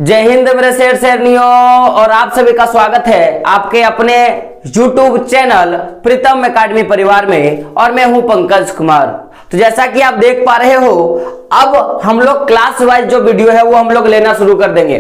जय हिंद मेरे शेर शेरनियों, और आप सभी का स्वागत है आपके अपने YouTube चैनल प्रीतम एकेडमी परिवार में। और मैं हूं पंकज कुमार। तो जैसा कि आप देख पा रहे हो, अब हम लोग क्लास वाइज जो वीडियो है वो हम लोग लेना शुरू कर देंगे।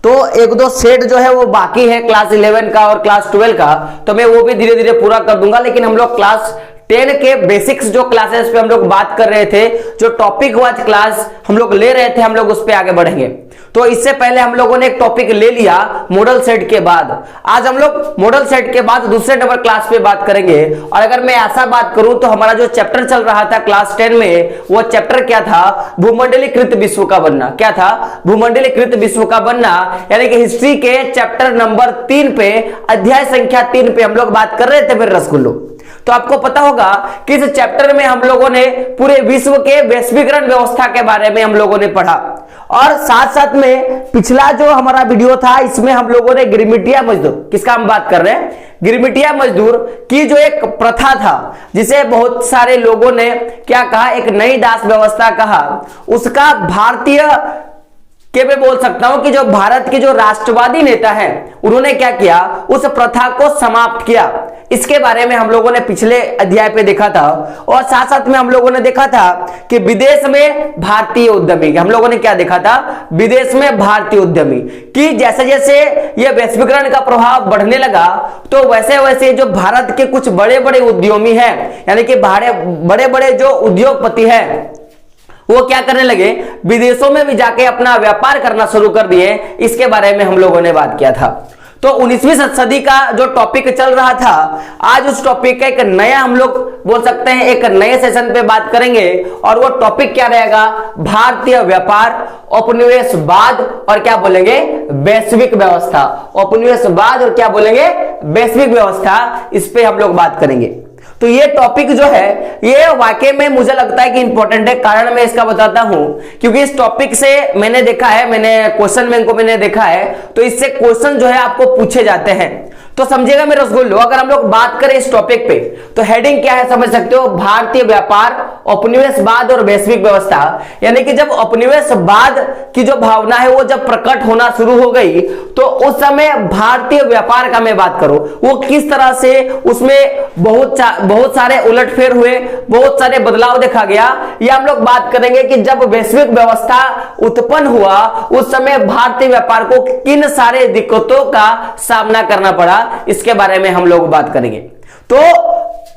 तो एक दो सेट जो है वो बाकी है क्लास 11 का और क्लास 12 का, तो मैं वो भी धीरे धीरे पूरा कर दूंगा। लेकिन हम लोग क्लास 10 के बेसिक्स जो क्लासेस पे हम लोग बात कर रहे थे, जो टॉपिक वाइज क्लास हम लोग ले रहे थे, हम लोग उस पे आगे बढ़ेंगे। तो इससे पहले हम लोगों ने एक टॉपिक ले लिया मॉडल सेट के बाद। आज हम लोग मॉडल सेट के बाद दूसरे नंबर क्लास पे बात करेंगे। और अगर मैं ऐसा बात करूं तो हमारा जो चैप्टर चल रहा था क्लास 10 में, वो चैप्टर क्या था? भूमंडलीकृत विश्व का बनना। क्या था? भूमंडलीकृत विश्व का बनना, यानी कि हिस्ट्री के चैप्टर नंबर 3 पे, अध्याय संख्या 3 पे हम लोग बात कर रहे थे मेरे रसगुल्लो। तो आपको पता होगा कि इस चैप्टर में हम लोगों ने पूरे विश्व के वैश्वीकरण व्यवस्था के बारे में हम लोगों ने पढ़ा। और साथ साथ में पिछला जो हमारा वीडियो था, इसमें हम लोगों ने गिरमिटिया मजदूर, किसका हम बात कर रहे हैं? गिरमिटिया मजदूर की जो एक प्रथा था, जिसे बहुत सारे लोगों ने क्या कहा, एक नई दास व्यवस्था कहा, उसका भारतीय के मैं बोल सकता हूं कि जो भारत के जो राष्ट्रवादी नेता हैं, उन्होंने क्या किया, उस प्रथा को समाप्त किया। इसके बारे में हम लोगों ने पिछले अध्याय पे देखा था। और साथ साथ में हम लोगों ने देखा था कि विदेश में भारतीय उद्यमी, हम लोगों ने क्या देखा था? विदेश में भारतीय उद्यमी कि जैसे जैसे ये वैश्वीकरण का प्रभाव बढ़ने लगा, तो वैसे वैसे जो भारत के कुछ बड़े बड़े उद्यमी हैं, यानी कि बड़े बड़े जो उद्योगपति हैं, वो क्या करने लगे, विदेशों में भी जाके अपना व्यापार करना शुरू कर दिए। इसके बारे में हम लोगों ने बात किया था। तो 19वीं सदी का जो टॉपिक चल रहा था, आज उस टॉपिक का एक नया हम लोग बोल सकते हैं, एक नए सेशन पे बात करेंगे। और वो टॉपिक क्या रहेगा? भारतीय व्यापार, उपनिवेशवाद और क्या बोलेंगे, वैश्विक व्यवस्था। उपनिवेशवाद और क्या बोलेंगे, वैश्विक व्यवस्था। इस पे हम लोग बात करेंगे। तो ये टॉपिक जो है, ये वाकई में मुझे लगता है कि इंपॉर्टेंट है। कारण मैं इसका बताता हूं, क्योंकि इस टॉपिक से मैंने देखा है, मैंने क्वेश्चन बैंक को मैंने देखा है, तो इससे क्वेश्चन जो है आपको पूछे जाते हैं। तो समझिएगा मेरे रसगुल्लो, अगर हम लोग बात करें इस टॉपिक पे, तो हेडिंग क्या है समझ सकते हो? भारतीय व्यापार, उपनिवेशवाद और वैश्विक व्यवस्था। यानी कि जब उपनिवेशवाद की जो भावना है वो जब प्रकट होना शुरू हो गई, तो उस समय भारतीय व्यापार का मैं बात करूं, वो किस तरह से उसमें बहुत सारे उलटफेर हुए, बहुत सारे बदलाव देखा गया। या हम लोग बात करेंगे कि जब वैश्विक व्यवस्था उत्पन्न हुआ, उस समय भारतीय व्यापार को किन सारे दिक्कतों का सामना करना पड़ा, इसके बारे में हम लोग बात करेंगे। तो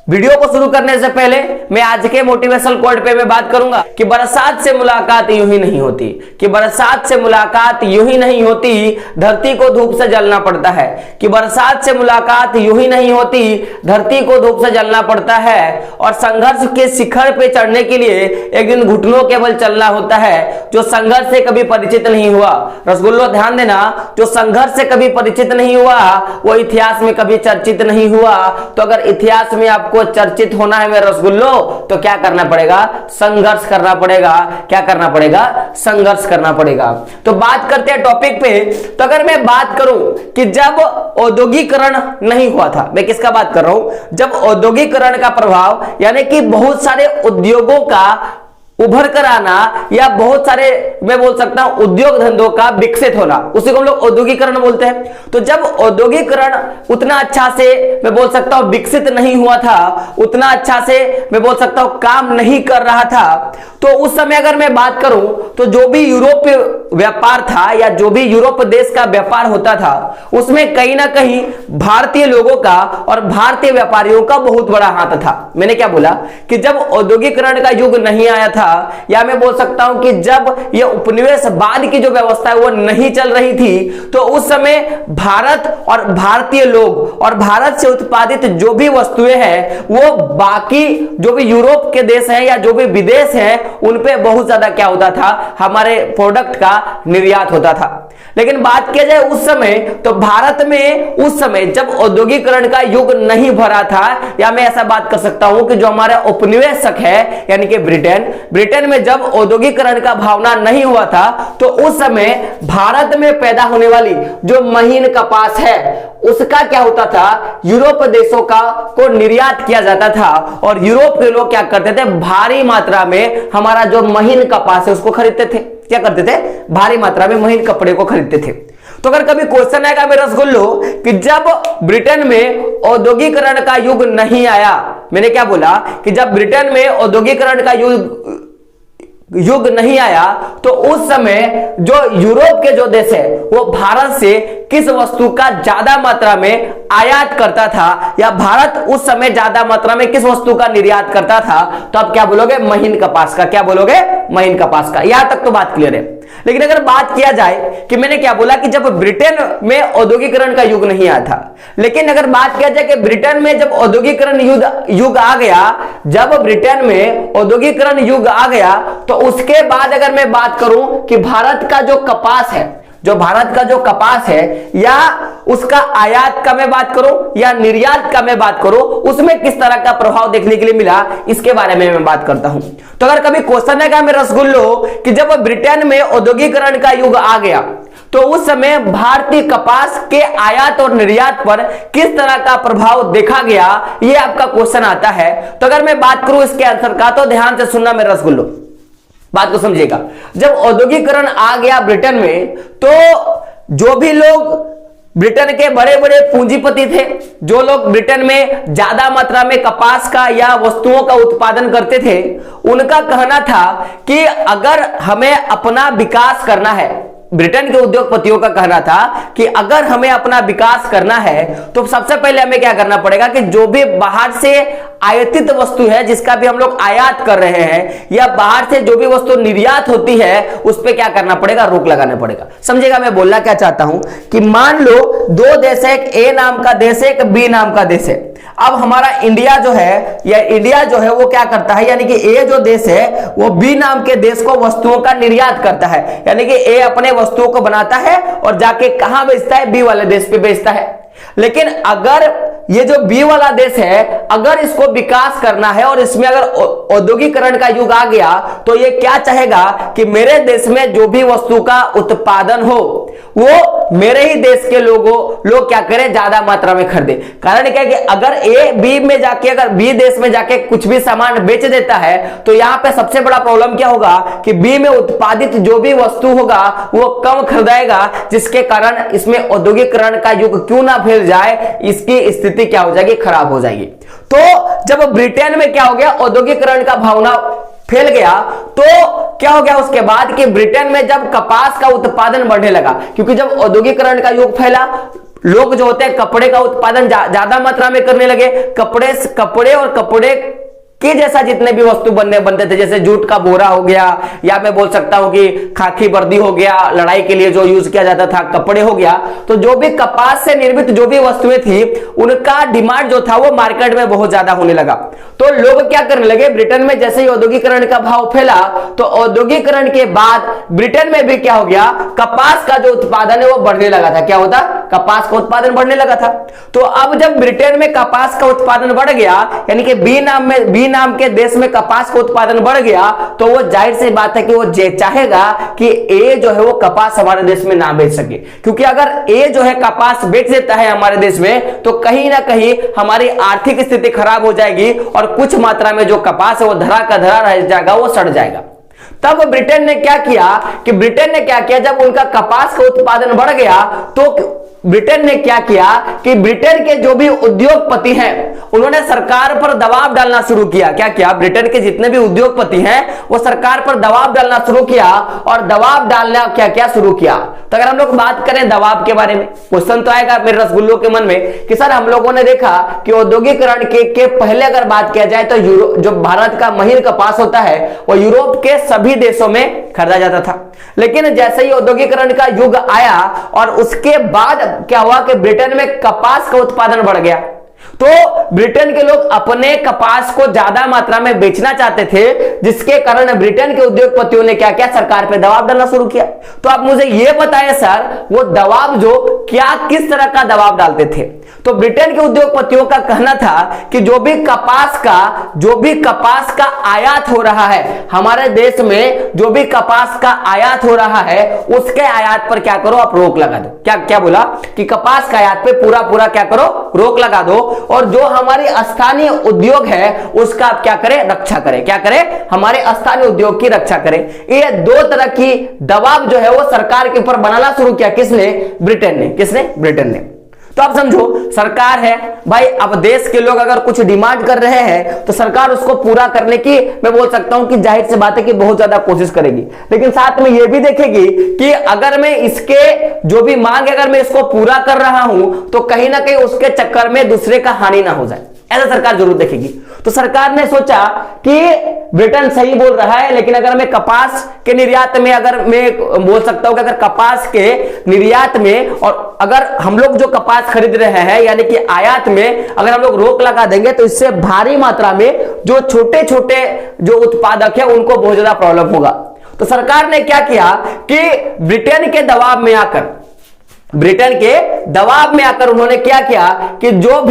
वीडियो को शुरू करने से पहले मैं आज के मोटिवेशनल कोट पे मैं बात करूंगा कि बरसात से मुलाकात यूं ही नहीं होती, कि बरसात से मुलाकात यूं ही नहीं होती, धरती को धूप से जलना पड़ता है। कि बरसात से मुलाकात यूं ही नहीं होती, धरती को धूप से जलना पड़ता है। और संघर्ष के शिखर पे चढ़ने के लिए एक दिन घुटनों के बल चलना होता है। जो संघर्ष से कभी परिचित नहीं हुआ, रसगुल्लो ध्यान देना, जो संघर्ष से कभी परिचित नहीं हुआ वो इतिहास में कभी चर्चित नहीं हुआ। तो अगर इतिहास में आपको चर्चित होना है मेरे रसगुल्लो, तो क्या करना पड़ेगा? संघर्ष करना पड़ेगा। क्या करना पड़ेगा? संघर्ष करना पड़ेगा। तो बात करते हैं टॉपिक पे। तो अगर मैं बात करूं कि जब औद्योगिकरण नहीं हुआ था, मैं किसका बात कर रहा हूं? जब औद्योगिकरण का प्रभाव, यानी कि बहुत सारे उद्योगों का उभर कर आना, या बहुत सारे मैं बोल सकता हूं उद्योग धंधों का विकसित होना, उसी को हम लोग औद्योगिकरण बोलते हैं। तो जब औद्योगिकरण उतना अच्छा से मैं बोल सकता हूं विकसित नहीं हुआ था, उतना अच्छा से मैं बोल सकता हूं काम नहीं कर रहा था, तो उस समय अगर मैं बात करूं तो जो भी यूरोपीय व्यापार था, या जो भी यूरोप देश का व्यापार होता था, उसमें कहीं ना कहीं भारतीय लोगों का और भारतीय व्यापारियों का बहुत बड़ा हाथ था। मैंने क्या बोला कि जब औद्योगिकरण का युग नहीं आया था, या मैं बोल सकता हूं कि जब ये उपनिवेशवाद की जो व्यवस्था है वो नहीं चल रही थी, तो उस समय भारत और भारतीय लोग और भारत से उत्पादित जो भी वस्तुएं हैं, वो बाकी जो भी यूरोप के देश हैं या जो भी विदेश हैं, उन पे बहुत ज्यादा क्या होता था, हमारे प्रोडक्ट का निर्यात होता था। लेकिन बात किया जाए उस समय, तो भारत में उस समय जब औद्योगिकरण का युग नहीं भरा था, या मैं ऐसा बात कर सकता हूं कि जो हमारा उपनिवेशक है, यानी कि ब्रिटेन में जब औद्योगिकरण का भावना नहीं हुआ था तो उस समय भारत में पैदा होने वाली जो महीन कपास है उसका क्या होता था, यूरोप देशों का को निर्यात किया जाता था और यूरोप के लोग क्या करते थे, भारी मात्रा में हमारा जो महीन कपास है उसको खरीदते थे। क्या करते थे, भारी मात्रा में महीन कपड़े को खरीदते थे। तो अगर कभी क्वेश्चन आएगा मेरे रसगुल्लो कि जब ब्रिटेन में औद्योगिकरण का युग नहीं आया, मैंने क्या बोला कि जब ब्रिटेन में औद्योगिकरण का युग नहीं आया तो उस समय जो यूरोप के जो देश है वो भारत से किस वस्तु का ज्यादा मात्रा में आयात करता था, या भारत उस समय ज्यादा मात्रा में किस वस्तु का निर्यात करता था, तो आप क्या बोलोगे, महीन कपास का। क्या बोलोगे, महीन कपास का। यहां तक तो बात क्लियर है। लेकिन अगर बात किया जाए कि मैंने क्या बोला कि जब ब्रिटेन में औद्योगिकरण का युग नहीं आया था, लेकिन अगर बात किया जाए कि ब्रिटेन में जब औद्योगिकरण युग आ गया, जब ब्रिटेन में औद्योगिकरण युग आ गया तो उसके बाद अगर मैं बात करूं कि भारत का जो कपास है, जो भारत का जो कपास है, या उसका आयात का मैं बात करूं या निर्यात का मैं बात करूं, उसमें किस तरह का प्रभाव देखने के लिए मिला, इसके बारे में मैं बात करता हूं। तो अगर कभी क्वेश्चन है मेरे रसगुल्लो कि जब ब्रिटेन में औद्योगिकरण का युग आ गया तो उस समय भारतीय कपास के आयात और निर्यात पर किस तरह का प्रभाव देखा गया, यह आपका क्वेश्चन आता है। तो अगर मैं बात करूं इसके आंसर का, तो ध्यान से सुनना मेरे रसगुल्लो, बात को समझिएगा। जब औद्योगिकरण आ गया ब्रिटेन में तो जो भी लोग ब्रिटेन के बड़े बड़े पूंजीपति थे, जो लोग ब्रिटेन में ज्यादा मात्रा में कपास का या वस्तुओं का उत्पादन करते थे, उनका कहना था कि अगर हमें अपना विकास करना है, ब्रिटेन के उद्योगपतियों का कहना था कि अगर हमें अपना विकास करना है तो सबसे पहले हमें क्या करना पड़ेगा कि जो भी बाहर से आयातित वस्तु है, जिसका भी हम लोग आयात कर रहे हैं, या बाहर से जो भी वस्तु निर्यात होती है, उस पर क्या करना पड़ेगा, रोक लगाना पड़ेगा। समझेगा मैं बोलना क्या चाहता हूं कि मान लो दो देश है, एक ए नाम का देश है, एक बी नाम का देश है। अब हमारा इंडिया जो है, या इंडिया जो है वो क्या करता है, यानी कि ए जो देश है वो बी नाम के देश को वस्तुओं का निर्यात करता है, यानी कि ए अपने वस्तुओं को बनाता है और जाके कहां बेचता है, बी वाले देश पे बेचता है। लेकिन अगर ये जो बी वाला देश है, अगर इसको विकास करना है और इसमें अगर औद्योगिकरण का युग आ गया तो ये क्या चाहेगा कि मेरे देश में जो भी वस्तु का उत्पादन हो वो मेरे ही देश के लोग क्या करें, ज्यादा मात्रा में खरीदे। कारण क्या है कि अगर ए बी में जाके, अगर बी देश में जाके कुछ भी सामान बेच देता है तो यहां पे सबसे बड़ा प्रॉब्लम क्या होगा कि बी में उत्पादित जो भी वस्तु होगा वो कम खरीदाएगा, जिसके कारण इसमें औद्योगिकरण का युग क्यों ना फैल जाए, इसकी स्थिति क्या हो जाएगी, खराब हो जाएगी। तो जब ब्रिटेन में क्या हो गया, औद्योगिकरण का भावना फैल गया, तो क्या हो गया उसके बाद कि ब्रिटेन में जब कपास का उत्पादन बढ़ने लगा, क्योंकि जब औद्योगिकरण का युग फैला, लोग जो होते हैं कपड़े का उत्पादन ज्यादा मात्रा में करने लगे। कपड़े और कपड़े के जैसा जितने भी वस्तु बनते थे, जैसे जूट का बोरा हो गया, या मैं बोल सकता हूं कि खाकी वर्दी हो गया, लड़ाई के लिए जो यूज किया जाता था, कपड़े हो गया, तो जो भी कपास से निर्मित जो भी वस्तुएं थी उनका डिमांड जो था वो मार्केट में बहुत ज्यादा होने लगा। तो लोग क्या करने लगे, ब्रिटेन में जैसे ही औद्योगिकरण का भाव फैला तो औद्योगिकरण के बाद ब्रिटेन में भी क्या हो गया, कपास का जो उत्पादन है वो बढ़ने लगा था। क्या होता, कपास का उत्पादन बढ़ने लगा था। तो अब जब ब्रिटेन में कपास का उत्पादन बढ़ गया, यानी कि बी नाम के देश में कपास का उत्पादन बढ़ गया, तो वो जाहिर सी बात है कि वो चाहेगा कि ए जो है वो कपास हमारे देश में ना बेच सके, क्योंकि अगर ए जो है कपास बेच देता है हमारे देश में तो कहीं ना कहीं हमारी आर्थिक स्थिति खराब हो जाएगी और कुछ मात्रा में जो कपास है वो धरा का धरा रह जाएगा, वो सड़ जाएगा। तब ब्रिटेन ने क्या किया जब उनका कपास का उत्पादन बढ़ गया तो ब्रिटेन ने क्या किया कि ब्रिटेन के जो भी उद्योगपति हैं उन्होंने सरकार पर दबाव डालना शुरू किया। क्या किया, ब्रिटेन के जितने भी उद्योगपति हैं वो सरकार पर दबाव डालना शुरू किया, और दबाव डालना क्या शुरू किया। तो अगर हम लोग बात करें दबाव के बारे में, क्वेश्चन तो आएगा मेरे रसगुल्लों के मन में कि सर हम लोगों ने देखा कि औद्योगिकरण के पहले अगर बात किया जाए तो जो भारत का महीन कपास होता है वो यूरोप के सभी देशों में खरीदा जाता था। लेकिन जैसे ही औद्योगिकरण का युग आया और उसके बाद क्या हुआ कि ब्रिटेन में कपास का उत्पादन बढ़ गया, तो ब्रिटेन के लोग अपने कपास को ज्यादा मात्रा में बेचना चाहते थे, जिसके कारण ब्रिटेन के उद्योगपतियों ने क्या किया, सरकार पे दबाव डालना शुरू किया। तो आप मुझे यह बताएं सर, वो दबाव जो क्या किस तरह का दबाव डालते थे? तो ब्रिटेन के उद्योगपतियों का कहना था कि जो भी कपास का आयात हो रहा है हमारे देश में, जो भी कपास का आयात हो रहा है उसके आयात पर क्या करो, आप रोक लगा दो। क्या बोला कि कपास का आयात पे पूरा क्या करो, रोक लगा दो, और जो हमारी स्थानीय उद्योग है उसका आप क्या करें, रक्षा करें। क्या करें, हमारे स्थानीय उद्योग की रक्षा करें। ये दो तरह की दबाव जो है वो सरकार के ऊपर बनाना शुरू किया। किसने? ब्रिटेन ने। किसने? ब्रिटेन ने। तो आप समझो, सरकार है भाई, अब देश के लोग अगर कुछ डिमांड कर रहे हैं तो सरकार उसको पूरा करने की, मैं बोल सकता हूं कि जाहिर सी बात है कि बहुत ज्यादा कोशिश करेगी, लेकिन साथ में यह भी देखेगी कि अगर मैं इसके जो भी मांग है, अगर मैं इसको पूरा कर रहा हूं तो कहीं ना कहीं उसके चक्कर में दूसरे का हानि ना हो जाए, ऐसा सरकार जरूर देखेगी। तो सरकार ने सोचा कि ब्रिटेन सही बोल रहा है, लेकिन अगर मैं कपास के निर्यात में, अगर मैं बोल सकता हूं कि अगर कपास के निर्यात में और अगर हम लोग जो कपास खरीद रहे हैं यानी कि आयात में अगर हम लोग रोक लगा देंगे तो इससे भारी मात्रा में जो छोटे छोटे जो उत्पादक है उनको बहुत ज्यादा प्रॉब्लम होगा। तो सरकार ने क्या किया कि ब्रिटेन के दबाव में आकर उन्होंने क्या किया कि जो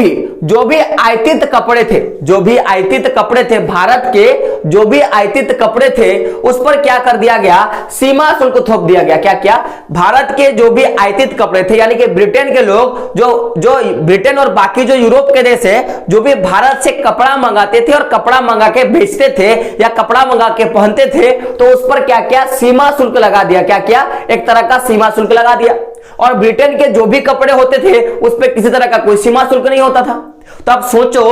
भी आयातित कपड़े थे भारत के, जो भी आयातित कपड़े थे उस पर क्या कर दिया गया, सीमा शुल्क थोप दिया गया। क्या क्या? भारत के जो भी आयातित कपड़े थे, यानी कि ब्रिटेन के लोग जो ब्रिटेन और बाकी जो यूरोप के देश है जो भी भारत से कपड़ा मंगाते थे और कपड़ा मंगा के बेचते थे या कपड़ा मंगा के पहनते थे, तो उस पर क्या क्या, सीमा शुल्क लगा दिया। क्या क्या? एक तरह का सीमा शुल्क लगा दिया। और ब्रिटेन के जो भी कपड़े होते थे उस पर किसी तरह का कोई सीमा शुल्क नहीं होता था। तो आप सोचो,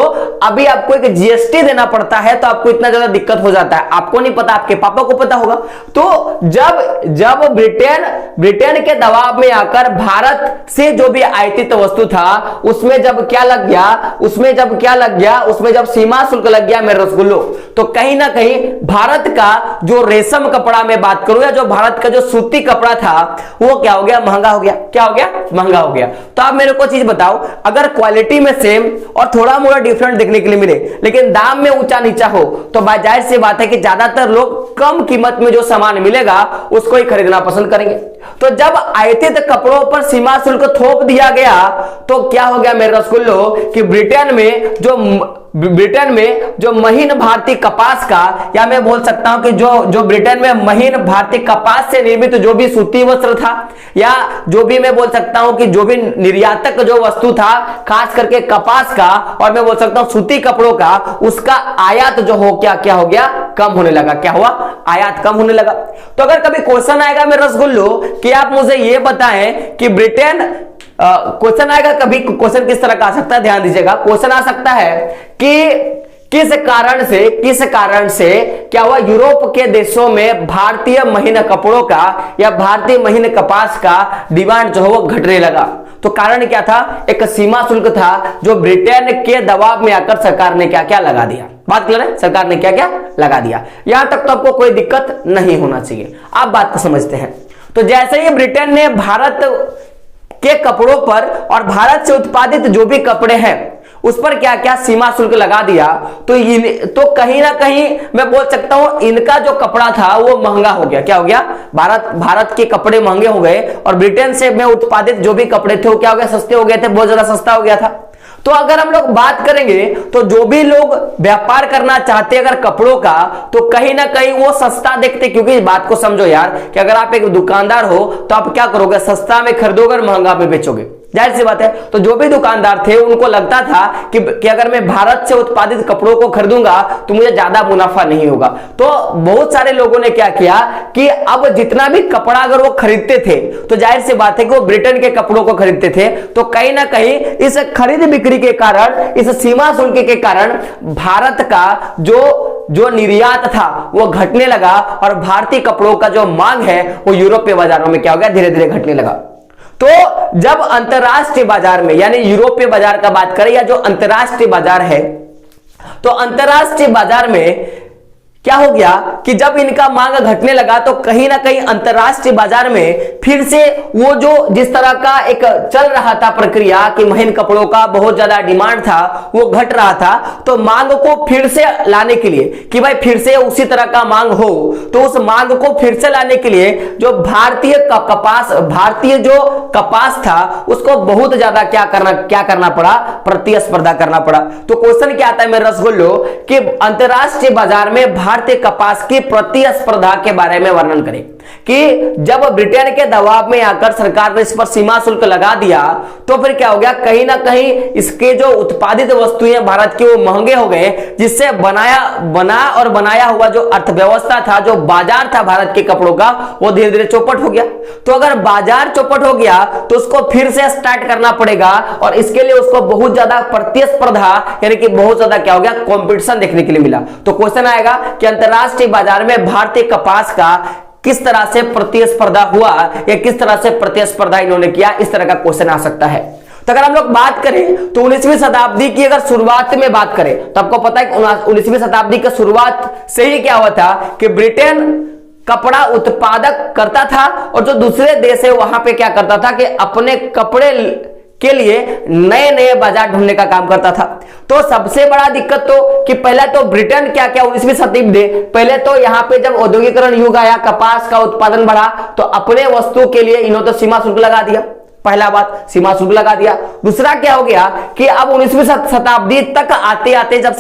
अभी आपको एक जीएसटी देना पड़ता है तो आपको इतना ज्यादा दिक्कत हो जाता है। आपको नहीं पता, आपके पापा को पता होगा। तो जब ब्रिटेन के दबाव में आकर भारत से जो भी आयातित वस्तु था उसमें जब सीमा शुल्क लग गया मेरे रसगुल्लो, तो कहीं ना कहीं भारत का जो रेशम कपड़ा में बात करूं या जो भारत का जो सूती कपड़ा था वो क्या हो गया, महंगा हो गया। क्या हो गया? महंगा हो गया। तो आप मेरे को चीज बताओ, अगर क्वालिटी में सेम और थोड़ा मोड़ा डिफरेंट देखने के लिए मिले लेकिन दाम में ऊंचा नीचा हो तो जाहिर सी बात है कि ज्यादातर लोग कम कीमत में जो सामान मिलेगा उसको ही खरीदना पसंद करेंगे। तो जब आयातित कपड़ों पर सीमा शुल्क थोप दिया गया तो क्या हो गया मेरे रसगुल्लो कि ब्रिटेन में जो महीन भारतीय कपास का, या मैं बोल सकता हूं कि जो ब्रिटेन में महीन भारतीय कपास से निर्मित जो भी सूती वस्त्र था, या जो भी मैं बोल सकता हूं कि जो भी निर्यातक जो वस्तु था खास करके कपास का और मैं बोल सकता हूं सूती कपड़ों का, उसका आयात जो हो क्या हो गया, कम होने लगा। क्या हुआ? आयात कम होने लगा। तो अगर कभी क्वेश्चन आएगा मेरे रसगुल्लो कि आप मुझे ये बताएं कि ब्रिटेन, क्वेश्चन आएगा कभी, क्वेश्चन किस तरह का आ सकता है, ध्यान दीजिएगा। क्वेश्चन आ सकता है कि किस कारण से क्या हुआ यूरोप के देशों में भारतीय महीन कपड़ों का या भारतीय महीन कपास का डिमांड जो है वो घटने लगा। तो कारण क्या था? एक सीमा शुल्क था जो ब्रिटेन के दबाव में आकर सरकार ने क्या क्या लगा दिया। बात क्लियर है? सरकार ने क्या क्या लगा दिया। यहां तक तो आपको कोई दिक्कत नहीं होना चाहिए। आप बात को समझते हैं। तो जैसे ही ब्रिटेन ने भारत के कपड़ों पर और भारत से उत्पादित जो भी कपड़े हैं उस पर क्या क्या सीमा शुल्क लगा दिया, तो कहीं ना कहीं मैं बोल सकता हूं इनका जो कपड़ा था वो महंगा हो गया। क्या हो गया? भारत के कपड़े महंगे हो गए और ब्रिटेन से में उत्पादित जो भी कपड़े थे वो क्या हो गया, सस्ते हो गए थे, बहुत ज्यादा सस्ता हो गया था। तो अगर हम लोग बात करेंगे तो जो भी लोग व्यापार करना चाहते अगर कपड़ों का, तो कहीं ना कहीं वो सस्ता देखते, क्योंकि इस बात को समझो यार कि अगर आप एक दुकानदार हो तो आप क्या करोगे, सस्ता में खरीदोगे और महंगा में बेचोगे, जाहिर सी बात है। तो जो भी दुकानदार थे उनको लगता था कि अगर मैं भारत से उत्पादित कपड़ों को खरीदूंगा तो मुझे ज्यादा मुनाफा नहीं होगा। तो बहुत सारे लोगों ने क्या किया कि अब जितना भी कपड़ा अगर वो खरीदते थे तो जाहिर सी बात है कि वो ब्रिटेन के कपड़ों को खरीदते थे। तो कहीं ना कहीं इस खरीद बिक्री के कारण, इस सीमा शुल्क के कारण भारत का जो निर्यात था वो घटने लगा और भारतीय कपड़ों का जो मांग है वो यूरोपीय बाजारों में क्या हो गया, धीरे धीरे घटने लगा। तो जब अंतरराष्ट्रीय बाजार में, यानी यूरोपीय बाजार का बात करें या जो अंतरराष्ट्रीय बाजार है, तो अंतरराष्ट्रीय बाजार में क्या हो गया कि जब इनका मांग घटने लगा तो कहीं ना कहीं अंतरराष्ट्रीय बाजार में फिर से वो जो जिस तरह का एक चल रहा था प्रक्रिया कि महीन कपड़ों का बहुत ज्यादा डिमांड था वो घट रहा था, तो मांग को फिर से लाने के लिए कि भाई फिर से उसी तरह का मांग हो, तो उस मांग को फिर से लाने के लिए जो भारतीय जो कपास था उसको बहुत ज्यादा क्या करना पड़ा, प्रतिस्पर्धा करना पड़ा। तो क्वेश्चन क्या आता है मेरे रसगुल्लो कि अंतरराष्ट्रीय बाजार में भारतीय कपास की प्रतिस्पर्धा के बारे में वर्णन करें कि जब ब्रिटेन के दबाव में आकर सरकार ने इस पर सीमा शुल्क लगा दिया तो फिर क्या हो गया, कहीं ना कहीं इसके जो उत्पादित वस्तुएं भारत की वो महंगे हो गए, जिससे बनाया हुआ जो अर्थव्यवस्था था, जो बाजार था भारत के कपड़ों का, वो धीरे धीरे चौपट हो गया। तो अगर बाजार चौपट हो गया तो उसको फिर से स्टार्ट करना पड़ेगा और इसके लिए उसको बहुत ज्यादा प्रतिस्पर्धा यानी कि बहुत ज्यादा क्या हो गया, कॉम्पिटिशन देखने के लिए मिला। तो क्वेश्चन आएगा कि अंतरराष्ट्रीय बाजार में भारतीय कपास का किस तरह से प्रतिस्पर्धा हुआ या किस तरह से प्रतिस्पर्धा इन्होंने किया, इस तरह का क्वेश्चन आ सकता है। तो अगर हम लोग बात करें तो 19वीं शताब्दी की अगर शुरुआत में बात करें तो आपको पता है कि 19वीं शताब्दी की शुरुआत से ही क्या हुआ था कि ब्रिटेन कपड़ा उत्पादक करता था और जो दूसरे देश है वहां पे क्या करता था कि अपने कपड़े के लिए नए नए बाजार ढूंढने का काम करता था। तो सबसे बड़ा दिक्कत तो कि पहले तो ब्रिटेन क्या 19वीं शताब्दी पहले तो यहाँ पे जब औद्योगिकरण युग आया, कपास का उत्पादन बढ़ा, तो अपने वस्तु के लिए इन्होंने तो सीमा शुल्क लगा दिया। पहला बात सीमा शुल्क लगा दिया। दूसरा क्या हो गया कि अब 19वीं शताब्दी तक आते आते जब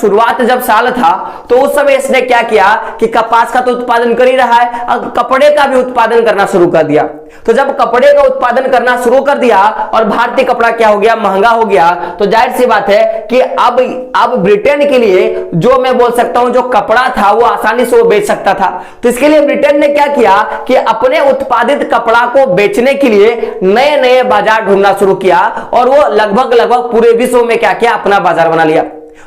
साल था तो उस समय इसने क्या किया कि कपास का तो उत्पादन कर ही रहा है, अब कपड़े का भी उत्पादन करना शुरू कर दिया। तो जब कपड़े का उत्पादन करना शुरू कर दिया और भारतीय कपड़ा क्या हो गया, महंगा हो गया, तो जाहिर सी बात है कि अब ब्रिटेन के लिए जो मैं बोल सकता हूं जो कपड़ा था वो आसानी से वो बेच सकता था। तो इसके लिए ब्रिटेन ने क्या किया कि अपने उत्पादित कपड़ा को बेचने के लिए नए नए बाजार ढूंढना शुरू किया और वो लगभग पूरे विश्व में क्या किया, अपना बाजार बना लिया।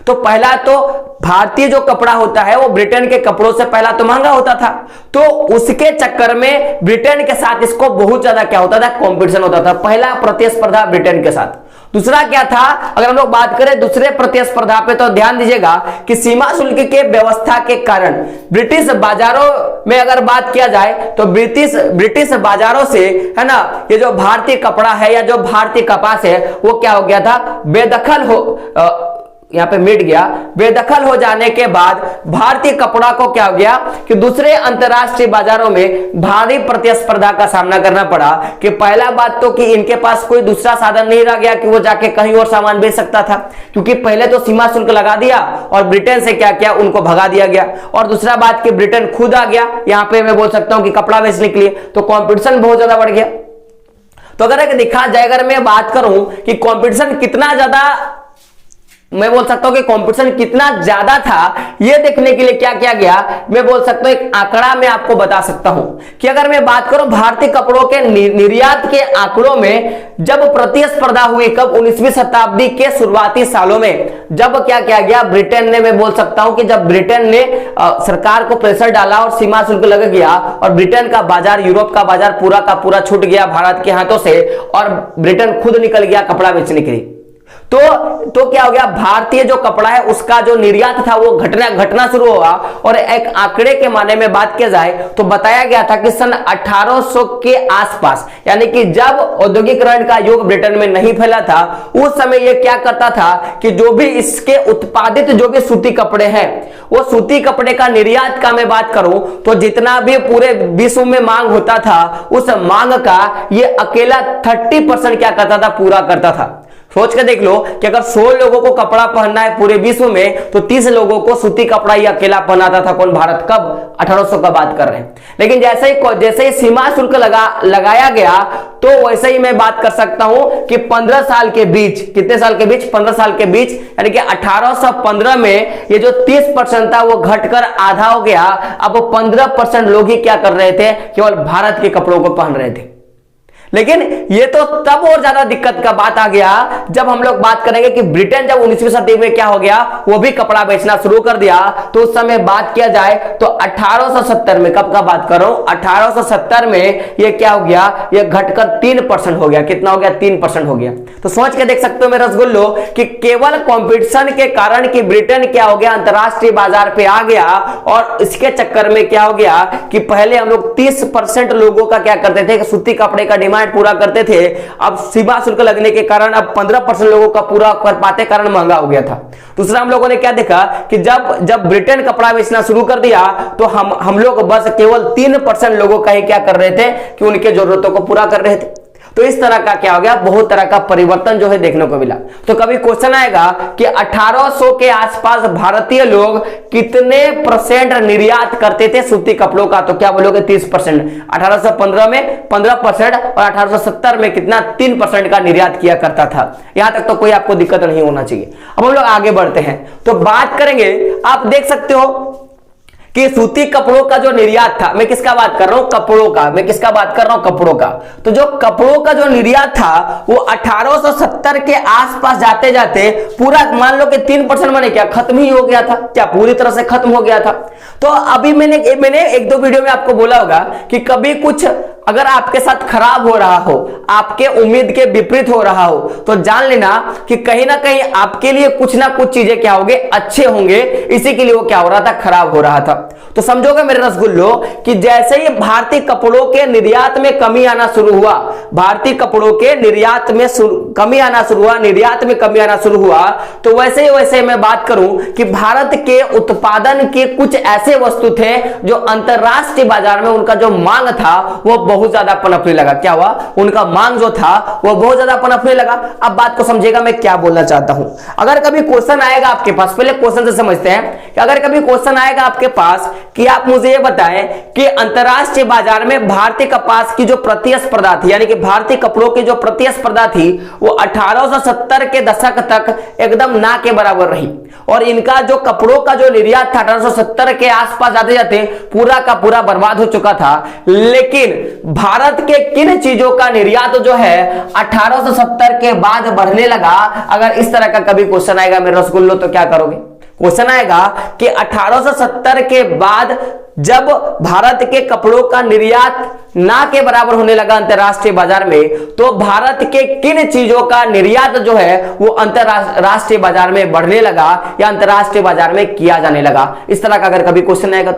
तो पहला तो भारतीय जो कपड़ा होता है वो ब्रिटेन के कपड़ों से पहला तो महंगा होता था, तो उसके चक्कर में ब्रिटेन के साथ इसको बहुत ज्यादा क्या होता था, कंपटीशन होता था। पहला प्रतिस्पर्धा ब्रिटेन के साथ। दूसरा क्या था, अगर हम लोग बात करें दूसरे प्रतिस्पर्धा पे तो ध्यान दीजिएगा कि सीमा शुल्क के व्यवस्था के कारण ब्रिटिश बाजारों में अगर बात किया जाए तो ब्रिटिश बाजारों से है ना, ये जो भारतीय कपड़ा है या जो भारतीय कपास है वो क्या हो गया था, यहाँ पे मिट गया। बेदखल हो जाने के बाद भारतीय कपड़ा को क्या हो गया कि दूसरे अंतरराष्ट्रीय बाजारों में भारी प्रतिस्पर्धा का सामना करना पड़ा। कि पहला बात तो कि इनके पास कोई दूसरा साधन नहीं रह गया कि वो जाके कहीं और सामान बेच सकता था, क्योंकि पहले तो सीमा शुल्क लगा दिया और ब्रिटेन से क्या किया, उनको भगा दिया गया। और दूसरा बात कि ब्रिटेन खुद आ गया यहाँ पे, मैं बोल सकता हूं कि कपड़ा बेचने के लिए, तो कॉम्पिटिशन बहुत ज्यादा बढ़ गया। तो अगर देखा जाए, अगर मैं बात करूं कि कॉम्पिटिशन कितना ज्यादा, मैं बोल सकता हूं कि कंपटीशन कितना ज्यादा था, यह देखने के लिए क्या किया गया, मैं बोल सकता हूं एक आंकड़ा मैं आपको बता सकता हूं कि अगर मैं बात करूं भारतीय कपड़ों के निर्यात के आंकड़ों में जब प्रतिस्पर्धा हुई, कब 19वीं शताब्दी के शुरुआती सालों में, जब क्या किया गया, ब्रिटेन ने, मैं बोल सकता हूं कि जब ब्रिटेन ने सरकार को प्रेशर डाला और सीमा शुल्क लग गया और ब्रिटेन का बाजार, यूरोप का बाजार पूरा का पूरा छूट गया भारत के हाथों से और ब्रिटेन खुद निकल गया कपड़ा बेचने के लिए, तो क्या हो गया, भारतीय जो कपड़ा है उसका जो निर्यात था वो घटना शुरू हुआ। और एक आंकड़े के माने में बात किया जाए तो बताया गया था कि सन 1800 के आसपास, यानी कि जब औद्योगिकरण का युग ब्रिटेन में नहीं फैला था, उस समय ये क्या करता था कि जो भी इसके उत्पादित जो भी सूती कपड़े हैं, वो सूती कपड़े का निर्यात का मैं बात करूं तो जितना भी पूरे विश्व में मांग होता था, उस मांग का ये अकेला 30% क्या करता था, पूरा करता था। सोच के देख लो कि अगर 100 लोगों को कपड़ा पहनना है पूरे विश्व में तो 30 लोगों को सूती कपड़ा ही अकेला पहनाता था। कौन? भारत। कब? 1800 का बात कर रहे हैं। लेकिन जैसे ही सीमा शुल्क लगाया गया तो वैसे ही मैं बात कर सकता हूं कि 15 साल के बीच, कितने साल के बीच, 15 साल के बीच, यानी कि 1815 में ये जो 30% था वो घटकर आधा हो गया। अब 15% लोग ही क्या कर रहे थे, केवल भारत के कपड़ों को पहन रहे थे। लेकिन ये तो तब और ज्यादा दिक्कत का बात आ गया जब हम लोग बात करेंगे कि ब्रिटेन जब 19वीं सदी में क्या हो गया, वो भी कपड़ा बेचना शुरू कर दिया। तो उस समय बात किया जाए तो 1870 में, कब का बात कर रहा हूं, 1870 में ये क्या हो गया, ये घटकर 3% हो गया। कितना हो गया, 3% हो गया। तो सोच के देख सकते हो मेरे रसगुल्लो कि केवल कंपटीशन के कारण कि ब्रिटेन क्या हो गया, अंतरराष्ट्रीय बाजार पे आ गया और इसके चक्कर में क्या हो गया कि पहले हम लोग 30% लोगों का क्या करते थे, सूती कपड़े का डिमांड पूरा करते थे। अब सीमा शुल्क लगने के कारण अब 15% लोगों का पूरा कर पाते, कारण महंगा हो गया था। दूसरा हम लोगों ने क्या देखा कि जब ब्रिटेन कपड़ा बेचना शुरू कर दिया तो हम लोग बस केवल 3% लोगों का ही क्या कर रहे थे कि उनके जरूरतों को पूरा कर रहे थे। तो इस तरह का क्या हो गया, बहुत तरह का परिवर्तन जो है देखने को मिला। तो कभी क्वेश्चन आएगा कि 1800 के आसपास भारतीय लोग कितने परसेंट निर्यात करते थे सूती कपड़ों का, तो क्या बोलोगे 30%। 1815 में 15% और 1870 में कितना, 3% का निर्यात किया करता था। यहां तक तो कोई आपको दिक्कत नहीं होना चाहिए। अब हम लोग आगे बढ़ते हैं तो बात करेंगे, आप देख सकते हो कि सूती कपड़ों का जो निर्यात था, मैं किसका बात कर रहा हूं, कपड़ों का, मैं किसका बात कर रहा हूं, कपड़ों का। तो जो कपड़ों का जो निर्यात था वो 1870 के आसपास जाते जाते पूरा मान लो कि 3% माने क्या खत्म ही हो गया था, क्या पूरी तरह से खत्म हो गया था। तो अभी मैंने 1-2 वीडियो में आपको बोला होगा कि कभी कुछ अगर आपके साथ खराब हो रहा हो, आपके उम्मीद के विपरीत हो रहा हो, तो जान लेना कि कहीं ना कहीं आपके लिए कुछ ना कुछ चीजें क्या होंगे, अच्छे होंगे। इसी के लिए वो क्या हो रहा था, खराब हो रहा था। तो समझोगे मेरे रसगुल्लो कि जैसे ही भारतीय कपड़ों के निर्यात में कमी आना शुरू हुआ, भारतीय कपड़ों के निर्यात में कमी आना शुरू हुआ, निर्यात में कमी आना शुरू हुआ, तो वैसे मैं बात करूं कि भारत के उत्पादन के कुछ ऐसे वस्तु थे जो अंतरराष्ट्रीय बाजार में उनका जो मांग था वो बहुत ज्यादा पनपने लगा। क्या हुआ, उनका मांग जो था वो बहुत ज्यादा पनपने लगा। अब बात को समझेगा मैं क्या बोलना चाहता हूं। अगर कभी क्वेश्चन आएगा आपके पास, पहले क्वेश्चन से समझते हैं कि अगर कभी क्वेश्चन आएगा आपके पास कि आप मुझे ये बताएं कि अंतरराष्ट्रीय बाजार में भारतीय कपास की जो प्रतिस्पर्धा थी, यानी कि भारतीय कपड़ों की जो प्रतिस्पर्धा थी वो 1870 के दशक तक एकदम ना के बराबर रही और इनका जो कपड़ों का जो निर्यात था 1870 के आसपास जाते जाते पूरा का पूरा बर्बाद हो चुका था। लेकिन भारत के किन चीजों का निर्यात जो है 1870 के बाद बढ़ने लगा। अगर इस तरह का कभी क्वेश्चन आएगा मेरे रसगुल्लो तो क्या करोगे, क्वेश्चन आएगा कि 1870 के बाद जब भारत के कपड़ों का निर्यात ना के बराबर होने लगा अंतरराष्ट्रीय बाजार में, तो भारत के किन चीजों का निर्यात जो है वो अंतरराष्ट्रीय बाजार में बढ़ने लगा या अंतरराष्ट्रीय बाजार में किया जाने लगा। इस तरह का अगर कभी क्वेश्चन आएगा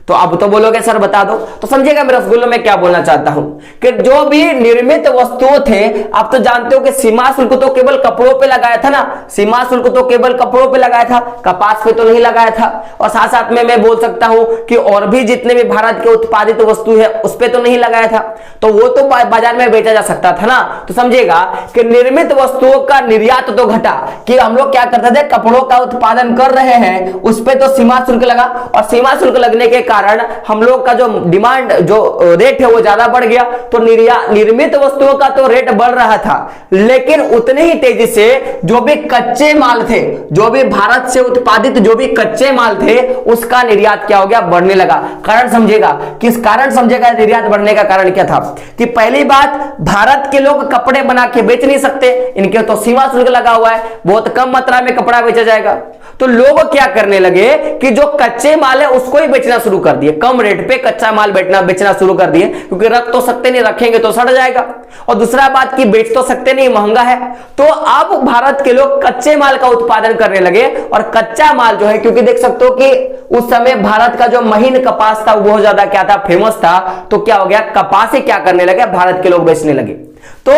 तो अब तो बोलोगे सर बता दो। तो समझिएगा मेरे रसगुल्लो में क्या बोलना चाहता हूं कि जो भी निर्मित वस्तुओं थे, आप तो जानते हो कि सीमा शुल्क तो केवल कपड़ों पे लगाया था ना, सीमा शुल्क तो केवल कपड़ों पे लगाया था, कपास पे तो नहीं लगाया था। और साथ साथ में मैं बोल सकता हूं कि और भी जितने भी भारत के उत्पादित वस्तु है उस पर तो नहीं लगाया था, तो वो तो बाजार में बेचा जा सकता था ना। तो समझिएगा कि निर्मित वस्तुओं का निर्यात तो घटा, कि हम लोग क्या करते थे, कपड़ों का उत्पादन कर रहे हैं उस पर तो सीमा शुल्क लगा और सीमा शुल्क लगने के कारण हम लोग का जो डिमांड जो रेट है वो ज्यादा बढ़ गया। तो निर्मित वस्तुओं का तो रेट बढ़ रहा था, लेकिन उतने ही तेजी से जो भी कच्चे माल थे, जो भी भारत से उत्पादित जो भी कच्चे माल थे उसका निर्यात क्या हो गया, बढ़ने लगा। कारण समझेगा, किस कारण समझेगा निर्यात बढ़ने का कारण क्या था कि पहली बात भारत के लोग कपड़े बना के बेच नहीं सकते, इनके तो सीमा शुल्क लगा हुआ है, बहुत कम मात्रा में कपड़ा बेचा जाएगा। तो लोग क्या करने लगे कि जो कच्चे माल है उसको ही बेचना शुरू कर दिए, कम रेट पे कच्चा माल बेचना शुरू कर दिए, क्योंकि रख तो सकते नहीं, रखेंगे तो सड़ जाएगा। और दूसरा बात कि बेच तो सकते नहीं, महंगा है। तो अब भारत के लोग कच्चे माल का उत्पादन करने लगे और कच्चा माल जो है, क्योंकि देख सकते हो कि उस समय भारत का जो महीन कपास था वो बहुत ज्यादा क्या था, फेमस था। तो क्या हो गया, कपास ही क्या करने लगे, भारत के लोग बेचने लगे। तो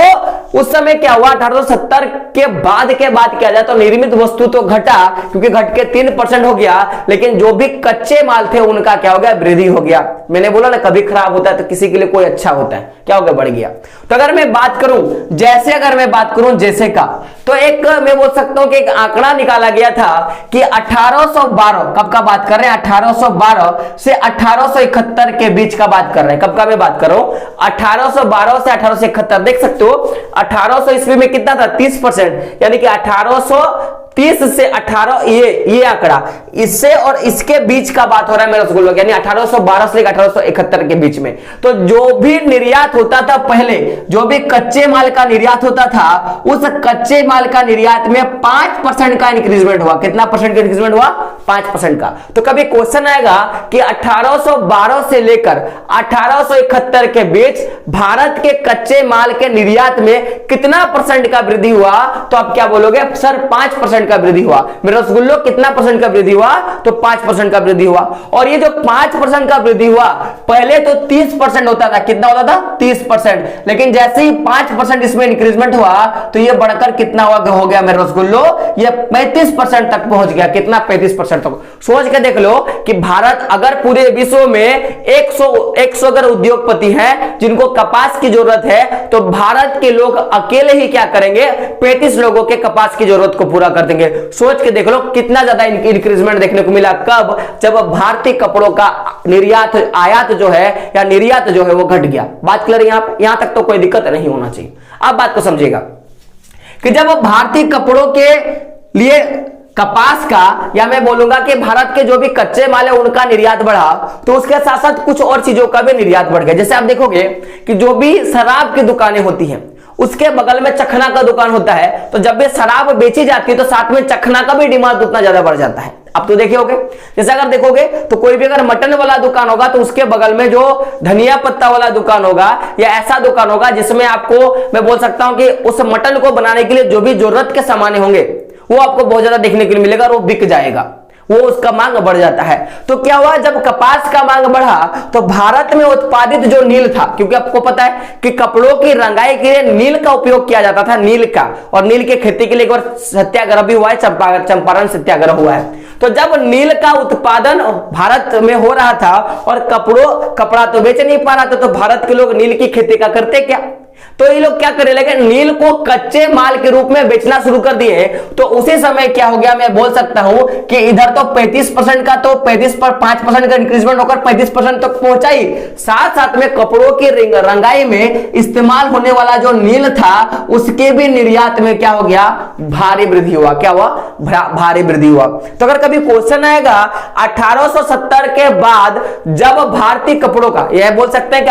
उस समय क्या हुआ, 1870 के बाद किया जाए तो निर्मित वस्तु तो घटा, क्योंकि घट के 3% हो गया, लेकिन जो भी कच्चे माल थे उनका क्या हो गया, वृद्धि हो गया। मैंने बोला ना कभी खराब होता है तो किसी के लिए कोई अच्छा होता है, क्या हो गया, बढ़ गया। तो अगर मैं बात करूं जैसे का, तो एक मैं बोल सकता हूं कि एक आंकड़ा निकाला गया था कि 1812, कब का बात कर रहे हैं, 1812 से 1871 के बीच का बात कर रहे हैं। कब का मैं बात कर रहा हूं, 1812 से 1871। देख सकते हो 1800 ईस्वी में कितना था, 30%, यानी कि 1800 30 से 18, ये आंकड़ा इससे और इसके बीच का बात हो रहा है मेरे रसगुल्लों, यानी 1812 से लेकर 1871 के बीच में। तो जो भी निर्यात होता था पहले, जो भी कच्चे माल का निर्यात होता था, उस कच्चे माल का निर्यात में 5% का इंक्रीजमेंट हुआ। कितना परसेंट का इंक्रीजमेंट हुआ? 5% का। तो कभी क्वेश्चन आएगा कि 1812 से लेकर 1871 के बीच भारत के कच्चे माल के निर्यात में कितना परसेंट का वृद्धि हुआ? तो आप क्या बोलोगे सर 5% का वृद्धि हुआ। मेरे रसगुल्लो कितना परसेंट का वृद्धि हुआ? तो 5% का वृद्धि हुआ। और ये जो 5% का वृद्धि हुआ, पहले तो 30% होता था। कितना होता था? 30%। लेकिन जैसे ही 5% इसमें इंक्रीजमेंट हुआ तो ये बढ़कर कितना हो गया मेरे रसगुल्लो? ये 35% तक पहुंच गया। कितना? 35% तक। सोच के देख लो कि भारत अगर पूरे विश्व में 100 अगर उद्योगपति हैं जिनको कपास की जरूरत है, तो भारत के लोग अकेले ही क्या करेंगे? 35 लोगों के कपास की जरूरत को पूरा कर देंगे। सोच के देख लो कितना ज्यादा इंक्रीजमेंट देखने को मिला। कब? जब भारतीय कपड़ों का निर्यात, आयात जो है या निर्यात जो है वो घट गया। बात क्लियर? यहां तक तो कोई दिक्कत नहीं होना चाहिए। अब बात को समझिएगा कि जब भारतीय कपड़ों के लिए कपास का, या मैं बोलूंगा कि भारत के जो भी कच्चे माल है उनका निर्यात बढ़ा, तो उसके साथ साथ कुछ और चीजों का भी निर्यात बढ़ गया। जैसे आप देखोगे कि जो भी शराब की दुकानें होती हैं, उसके बगल में चखना का दुकान होता है, तो जब भी शराब बेची जाती है तो साथ में चखना का भी डिमांड उतना ज्यादा बढ़ जाता है। अब तो देखे होगे, जैसे अगर देखोगे तो कोई भी अगर मटन वाला दुकान होगा तो उसके बगल में जो धनिया पत्ता वाला दुकान होगा या ऐसा दुकान होगा जिसमें आपको मैं बोल सकता हूं कि उस मटन को बनाने के लिए जो भी जरूरत के सामान होंगे वो आपको बहुत ज्यादा देखने के लिए मिलेगा और वो बिक जाएगा, वो उसका मांग बढ़ जाता है। तो क्या हुआ? जब कपास का मांग बढ़ा तो भारत में उत्पादित जो नील था, क्योंकि आपको पता है कि कपड़ों की रंगाई के लिए नील का उपयोग किया जाता था, नील का, और नील की खेती के लिए एक बार सत्याग्रह भी हुआ है, चंपारण सत्याग्रह हुआ है। तो जब नील का उत्पादन भारत में हो रहा था और कपड़ा तो बेच नहीं पा रहा था, तो भारत के लोग नील की खेती का करते क्या? तो ये लोग क्या करने लगे? नील को कच्चे माल के रूप में बेचना शुरू कर दिए। तो उसी समय क्या हो गया, मैं बोल सकता हूं कि इधर तो 35% का, तो 35 पर 5% का इंक्रीजमेंट होकर 35% तक पहुंचा ही। साथ साथ में कपड़ों की रंगाई में इस्तेमाल होने वाला जो नील था उसके भी निर्यात में क्या हो गया? भारी वृद्धि हुआ। क्या हुआ? भारी वृद्धि हुआ। तो अगर कभी क्वेश्चन आएगा 1870 के बाद जब भारतीय कपड़ों का, यह बोल सकते हैं कि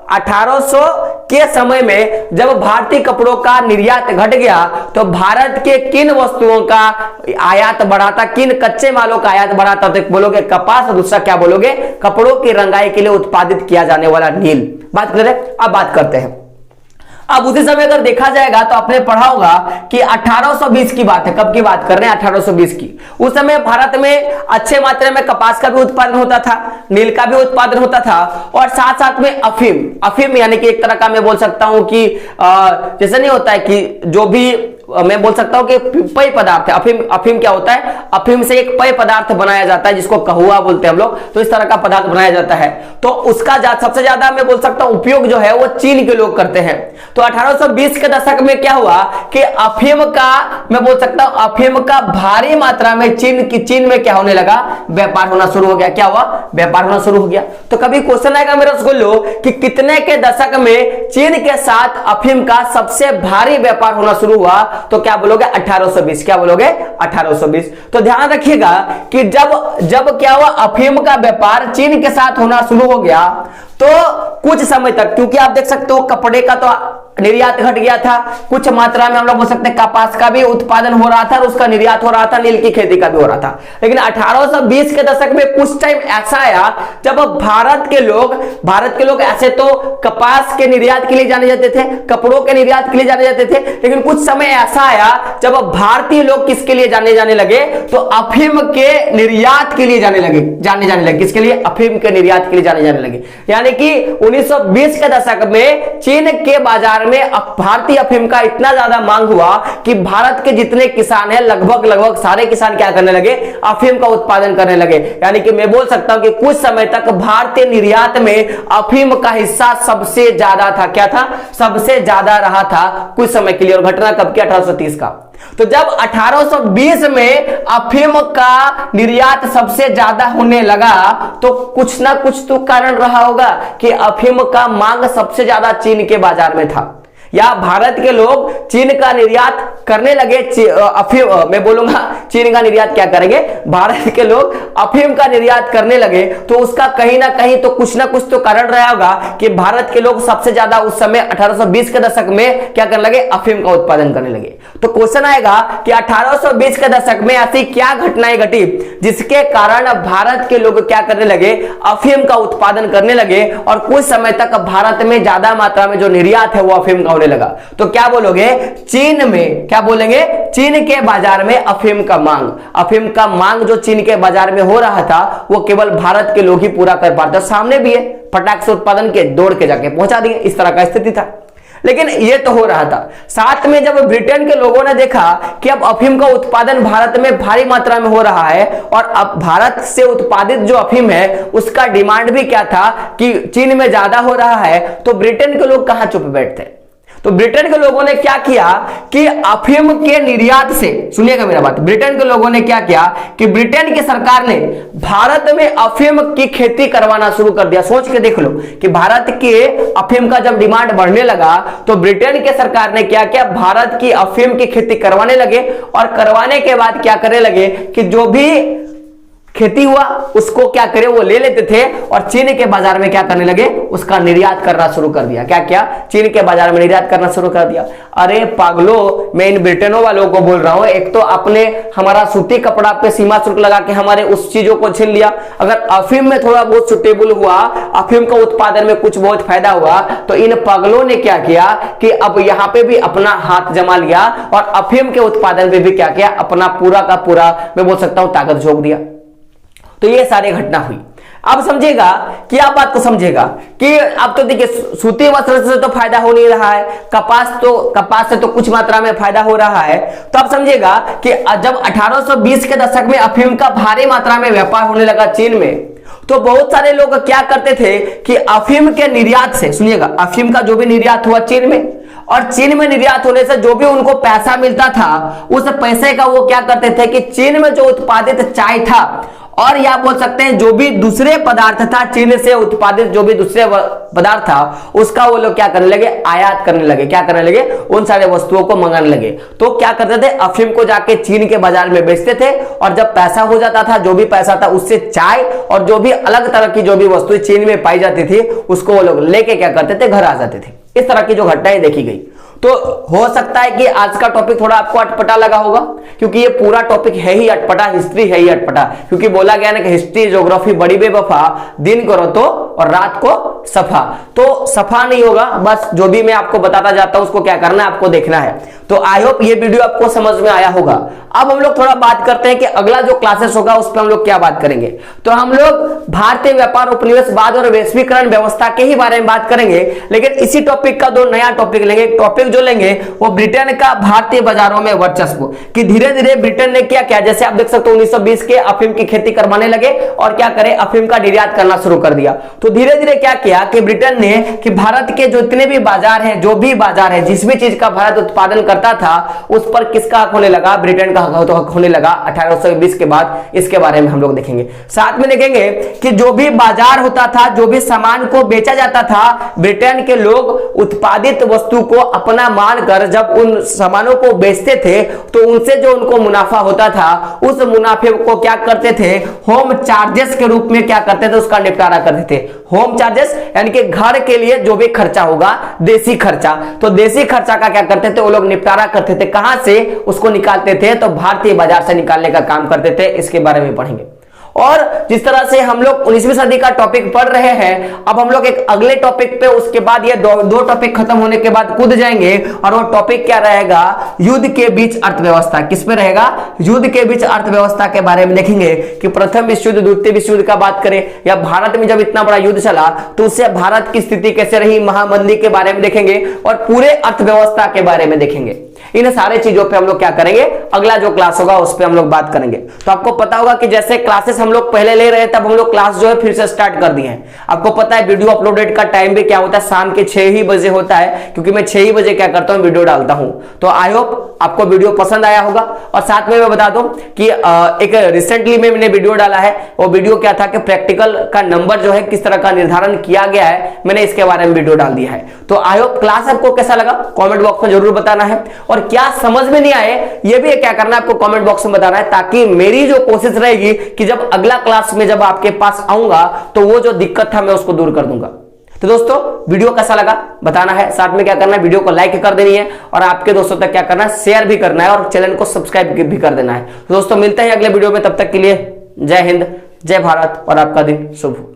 1800 के समय में जब भारतीय कपड़ों का निर्यात घट गया तो भारत के किन वस्तुओं का आयात बढ़ा था, किन कच्चे मालों का आयात बढ़ा था? तो एक बोलोगे कपास और दूसरा क्या बोलोगे? कपड़ों की रंगाई के लिए उत्पादित किया जाने वाला नील। बात करें, अब बात करते हैं। अब उसी समय अगर देखा जाएगा तो आपने पढ़ा होगा कि 1820 की बात है। कब की बात कर रहे हैं? 1820 की। उस समय भारत में अच्छे मात्रा में कपास का भी उत्पादन होता था, नील का भी उत्पादन होता था, और साथ साथ में अफीम यानी कि एक तरह का मैं बोल सकता हूं कि जैसे नहीं होता है कि जो भी मैं बोल सकता हूं कि पेय पदार्थ है। अफीम क्या होता है? अफीम से एक पेय पदार्थ बनाया जाता है जिसको कहुआ बोलते हैं हम लोग। तो इस तरह का पदार्थ बनाया जाता है। तो उसका सबसे ज्यादा मैं बोल सकता हूं उपयोग जो है वो चीन के लोग करते हैं। तो 1820 के दशक में क्या हुआ कि अफीम का, मैं बोल सकता हूं अफीम का भारी मात्रा में चीन में क्या होने लगा? व्यापार होना शुरू हो गया। क्या हुआ? व्यापार होना शुरू हो गया। तो कभी क्वेश्चन आएगा मेरे रसगुल्लो कि कितने के दशक में चीन के साथ अफीम का सबसे भारी व्यापार होना शुरू हुआ? तो क्या बोलोगे? 1820। क्या बोलोगे? 1820। तो ध्यान रखिएगा कि जब क्या हुआ? अफीम का व्यापार चीन के साथ होना शुरू हो गया तो कुछ समय तक, क्योंकि आप देख सकते हो कपड़े का तो निर्यात घट गया था, कुछ मात्रा में हम लोग बोल सकते हैं कपास का भी उत्पादन हो रहा था और उसका निर्यात हो रहा था, नील की खेती का भी हो रहा था। लेकिन 1820 के दशक में कुछ टाइम ऐसा आया जब भारत के लोग ऐसे तो कपास के निर्यात के लिए जाने जाते थे, कपड़ों के निर्यात के लिए जाने जाते थे, लेकिन कुछ समय ऐसा आया जब भारतीय लोग किसके लिए जाने लगे? तो अफीम के निर्यात के लिए जाने लगे। किसके लिए? अफीम के निर्यात के लिए जाने लगे। यानी कि 1920 के दशक में चीन के बाजार में भारतीय अफीम का इतना ज्यादा मांग हुआ कि भारत के जितने किसान हैं लगभग सारे किसान क्या करने लगे? अफीम का उत्पादन करने लगे। यानी कि मैं बोल सकता हूं कि कुछ समय तक भारतीय निर्यात में अफीम का हिस्सा सबसे ज्यादा था। क्या था? सबसे ज्यादा रहा था कुछ समय के लिए। और घटना कब की? 1830 का। तो जब 1820 में अफीम का निर्यात सबसे ज्यादा होने लगा तो कुछ ना कुछ तो कारण रहा होगा कि अफीम का मांग सबसे ज्यादा चीन के बाजार में था। या भारत के लोग चीन का निर्यात करने लगे, अफीम, मैं बोलूंगा चीन का निर्यात क्या करेंगे, भारत के लोग अफीम का निर्यात करने लगे, तो उसका कहीं ना कहीं तो कुछ ना कुछ तो कारण रहा होगा कि भारत के लोग सबसे ज्यादा उस समय 1820 के दशक में क्या करने लगे, अफीम का उत्पादन करने लगे। तो क्वेश्चन आएगा कि 1820 के दशक में ऐसी क्या घटनाएं घटी जिसके कारण भारत के लोग क्या करने लगे, अफीम का उत्पादन करने लगे, और कुछ समय तक भारत में ज्यादा मात्रा में जो निर्यात है वो अफीम का होने लगा। तो क्या बोलोगे, चीन में, क्या बोलेंगे, चीन के बाजार में अफीम का मांग जो चीन के बाजार में हो रहा था वो केवल भारत के लोग ही पूरा कर पाते। सामने भी है, फटाक से उत्पादन के दौड़ के जाके पहुंचा दिए, इस तरह का स्थिति था। लेकिन ये तो हो रहा था, साथ में जब ब्रिटेन के लोगों ने देखा कि अब अफीम का उत्पादन भारत में भारी मात्रा में हो रहा है और अब भारत से उत्पादित जो अफीम है उसका डिमांड भी क्या था कि चीन में ज्यादा हो रहा है, तो ब्रिटेन के लोग कहां चुप बैठते। तो ब्रिटेन के लोगों ने क्या किया कि अफीम के निर्यात से, सुनिएगा मेरा बात, ब्रिटेन के लोगों ने क्या किया कि ब्रिटेन की सरकार ने भारत में अफीम की खेती करवाना शुरू कर दिया। सोच के देख लो कि भारत के अफीम का जब डिमांड बढ़ने लगा तो ब्रिटेन के सरकार ने क्या किया, भारत की अफीम की खेती करवाने लगे, और करवाने के बाद क्या करने लगे कि जो भी खेती हुआ उसको क्या करे, वो ले लेते थे और चीन के बाजार में क्या करने लगे, उसका निर्यात करना शुरू कर दिया। क्या क्या, चीन के बाजार में निर्यात करना शुरू कर दिया। अरे पागलो, मैं इन ब्रिटेनों वालों को बोल रहा हूं, एक तो आपने हमारा सूती कपड़ा पे सीमा शुल्क लगा के हमारे उस चीजों को छीन लिया, अगर अफीम में थोड़ा बहुत सुटेबल हुआ, अफीम का उत्पादन में कुछ बहुत फायदा हुआ, तो इन पागलों ने क्या किया कि अब यहां पे भी अपना हाथ जमा लिया और अफीम के उत्पादन पे भी क्या किया, अपना पूरा का पूरा, मैं बोल सकता हूं, ताकत झोंक दिया। तो ये सारी घटना हुई। अब समझेगा, क्या बात को समझेगा कि अब तो देखिए सूती वस्त्र से तो फायदा हो नहीं रहा है, कपास से तो कुछ मात्रा में फायदा हो रहा है। तो अब समझेगा कि जब 1820 के दशक में अफीम का भारी मात्रा में व्यापार होने लगा चीन में, तो बहुत सारे लोग क्या करते थे कि अफीम के निर्यात से, सुनिएगा, अफीम का जो भी निर्यात हुआ चीन में, और चीन में निर्यात होने से जो भी उनको पैसा मिलता था उस पैसे का वो क्या करते थे कि चीन में जो उत्पादित चाय था और या बोल सकते हैं जो भी दूसरे पदार्थ था, चीन से उत्पादित जो भी दूसरे पदार्थ था उसका वो लोग क्या करने लगे, आयात करने लगे। क्या करने लगे, उन सारे वस्तुओं को मंगाने लगे। तो क्या करते थे, अफीम को जाके चीन के बाजार में बेचते थे, और जब पैसा हो जाता था, जो भी पैसा था उससे चाय और जो भी अलग तरह की जो भी वस्तुएं चीन में पाई जाती थी उसको वो लोग लेके क्या करते थे, घर आ जाते थे। इस तरह की जो घटनाएं देखी गई। तो हो सकता है कि आज का टॉपिक थोड़ा आपको अटपटा लगा होगा, क्योंकि ये पूरा टॉपिक है ही अटपटा, हिस्ट्री है ही अटपटा, क्योंकि बोला गया ना कि हिस्ट्री ज्योग्राफी बड़ी बेवफा, दिन करो तो और रात को सफा। तो सफा नहीं होगा, बस जो भी मैं आपको बताता जाता हूं उसको क्या करना है, आपको देखना है। तो आई होप ये वीडियो आपको समझ में आया होगा। अब हम लोग थोड़ा बात करते हैं कि अगला जो क्लासेस होगा उस पर हम लोग क्या बात करेंगे। तो हम लोग भारतीय व्यापार उपनिवेशवाद और वैश्वीकरण व्यवस्था के ही बारे में बात करेंगे, लेकिन इसी टॉपिक का दो नया टॉपिक लेंगे। टॉपिक जो लेंगे वो ब्रिटेन का भारतीय बाजारों में वर्चस्व, कि धीरे धीरे ब्रिटेन ने क्या किया, जैसे आप देख सकते हो 1920 के अफीम की खेती करवाने लगे और क्या करे, अफीम का निर्यात करना शुरू कर दिया। तो धीरे धीरे क्या किया कि ब्रिटेन ने कि भारत के जो इतने भी बाजार हैं, जो भी बाजार है, जिस भी चीज का भारत उत्पादन करता था उस पर किसका हक होने लगा, ब्रिटेन का हक होने लगा 1820 के बाद। इसके बारे में हम लोग देखेंगे। साथ में देखेंगे कि जो भी बाजार होता था, जो भी सामान को बेचा जाता था, ब्रिटेन के लोग उत्पादित वस्तु को अपना मानकर जब उन सामानों को बेचते थे तो उनसे जो उनको मुनाफा होता था उस मुनाफे को क्या करते थे, होम चार्जेस के रूप में क्या करते थे, उसका निपटारा करते थे। होम चार्जेस यानी कि घर के लिए जो भी खर्चा होगा, देसी खर्चा, तो देसी खर्चा का क्या करते थे वो लोग निपटारा करते थे। कहां से उसको निकालते थे, तो भारतीय बाजार से निकालने का काम करते थे। इसके बारे में पढ़ेंगे। और जिस तरह से हम लोग 19वीं सदी का टॉपिक पढ़ रहे हैं, अब हम लोग एक अगले टॉपिक पे, उसके बाद ये दो टॉपिक खत्म होने के बाद कूद जाएंगे, और वो टॉपिक क्या रहेगा, युद्ध के बीच अर्थव्यवस्था। किस पे रहेगा, युद्ध के बीच अर्थव्यवस्था के बारे में देखेंगे कि प्रथम विश्व युद्ध, द्वितीय विश्व युद्ध का बात करें, या भारत में जब इतना बड़ा युद्ध चला तो उससे भारत की स्थिति कैसे रही, महामंदी के बारे में देखेंगे, और पूरे अर्थव्यवस्था के बारे में देखेंगे। इन सारे चीजों पे हम लोग क्या करेंगे, अगला जो क्लास होगा उस पर हम लोग बात करेंगे। तो आपको पता होगा कि जैसे क्लासेस हम लोग पहले ले रहे हैं, तब हम लोग क्लास जो है फिर से स्टार्ट कर दिए हैं। आपको पता है वीडियो अपलोडेड का टाइम भी क्या होता है, शाम के 6 ही बजे होता है, क्योंकि मैं 6 ही बजे क्या करता हूं, वीडियो डालता हूं। तो आई होप आपको वीडियो पसंद आया होगा। और साथ में मैं बता दूं कि एक रिसेंटली में मैंने वीडियो डाला है, वो वीडियो क्या था कि प्रैक्टिकल का नंबर जो है किस तरह का निर्धारण किया गया है, मैंने इसके बारे में वीडियो डाल दिया है। तो आई होप क्लास आपको कैसा लगा कमेंट बॉक्स में जरूर बताना है, और क्या समझ में नहीं आए ये भी क्या करना है आपको कमेंट बॉक्स में बताना है, ताकि मेरी जो कोशिश रहेगी कि जब अगला क्लास में जब आपके पास आऊंगा तो वो जो दिक्कत था मैं उसको दूर कर दूंगा। तो दोस्तों वीडियो कैसा लगा बताना है, साथ में क्या करना है वीडियो को लाइक कर देनी है, और आपके दोस्तों तक क्या करना है शेयर भी करना है, और चैनल को सब्सक्राइब भी कर देना है। तो दोस्तों मिलते हैं अगले वीडियो में, तब तक के लिए जय हिंद, जय भारत, और आपका दिन शुभ हो।